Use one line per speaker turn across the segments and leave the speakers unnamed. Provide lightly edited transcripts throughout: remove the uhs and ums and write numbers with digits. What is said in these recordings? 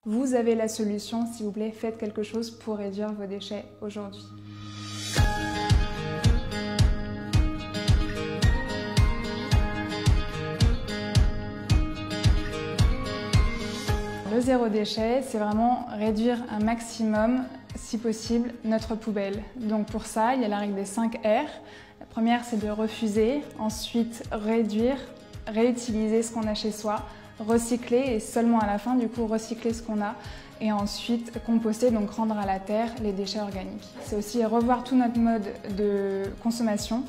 Vous avez la solution, s'il vous plaît, faites quelque chose pour réduire vos déchets aujourd'hui. Le zéro déchet, c'est vraiment réduire un maximum, si possible, notre poubelle. Donc pour ça, il y a la règle des 5 R. La première, c'est de refuser, ensuite réduire, réutiliser ce qu'on a chez soi, recycler et seulement à la fin, du coup, recycler ce qu'on a et ensuite composter, donc rendre à la terre les déchets organiques. C'est aussi revoir tout notre mode de consommation.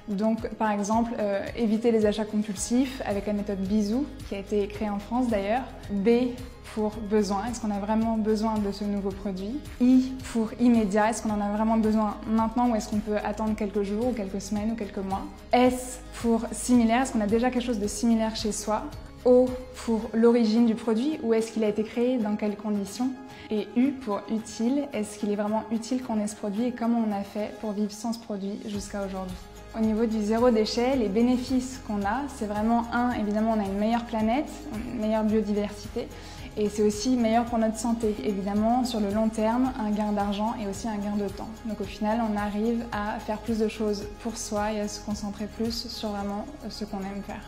Donc, par exemple, éviter les achats compulsifs avec la méthode Bisou, qui a été créée en France d'ailleurs. B pour besoin, est-ce qu'on a vraiment besoin de ce nouveau produit? I pour immédiat, est-ce qu'on en a vraiment besoin maintenant ou est-ce qu'on peut attendre quelques jours ou quelques semaines ou quelques mois? S pour similaire, est-ce qu'on a déjà quelque chose de similaire chez soi? O pour l'origine du produit, où est-ce qu'il a été créé, dans quelles conditions? Et U pour utile, est-ce qu'il est vraiment utile qu'on ait ce produit et comment on a fait pour vivre sans ce produit jusqu'à aujourd'hui? Au niveau du zéro déchet, les bénéfices qu'on a, c'est vraiment évidemment on a une meilleure planète, une meilleure biodiversité et c'est aussi meilleur pour notre santé. Évidemment, sur le long terme, un gain d'argent et aussi un gain de temps. Donc au final, on arrive à faire plus de choses pour soi et à se concentrer plus sur vraiment ce qu'on aime faire.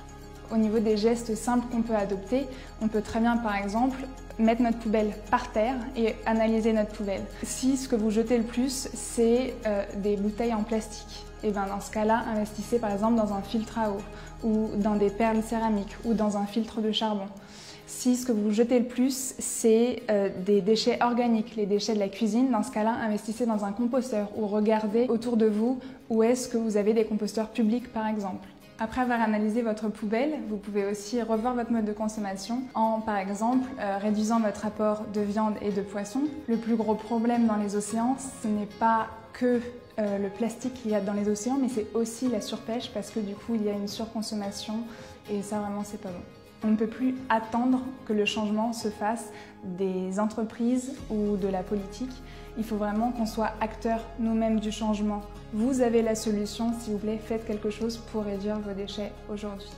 Au niveau des gestes simples qu'on peut adopter, on peut très bien par exemple mettre notre poubelle par terre et analyser notre poubelle. Si ce que vous jetez le plus, c'est des bouteilles en plastique, et bien dans ce cas-là, investissez par exemple dans un filtre à eau ou dans des perles céramiques ou dans un filtre de charbon. Si ce que vous jetez le plus, c'est des déchets organiques, les déchets de la cuisine, dans ce cas-là, investissez dans un composteur ou regardez autour de vous où est-ce que vous avez des composteurs publics par exemple. Après avoir analysé votre poubelle, vous pouvez aussi revoir votre mode de consommation en, par exemple, réduisant votre apport de viande et de poisson. Le plus gros problème dans les océans, ce n'est pas que le plastique qu'il y a dans les océans, mais c'est aussi la surpêche parce que du coup, il y a une surconsommation et ça, vraiment, c'est pas bon. On ne peut plus attendre que le changement se fasse des entreprises ou de la politique. Il faut vraiment qu'on soit acteurs nous-mêmes du changement. Vous avez la solution, s'il vous plaît, faites quelque chose pour réduire vos déchets aujourd'hui.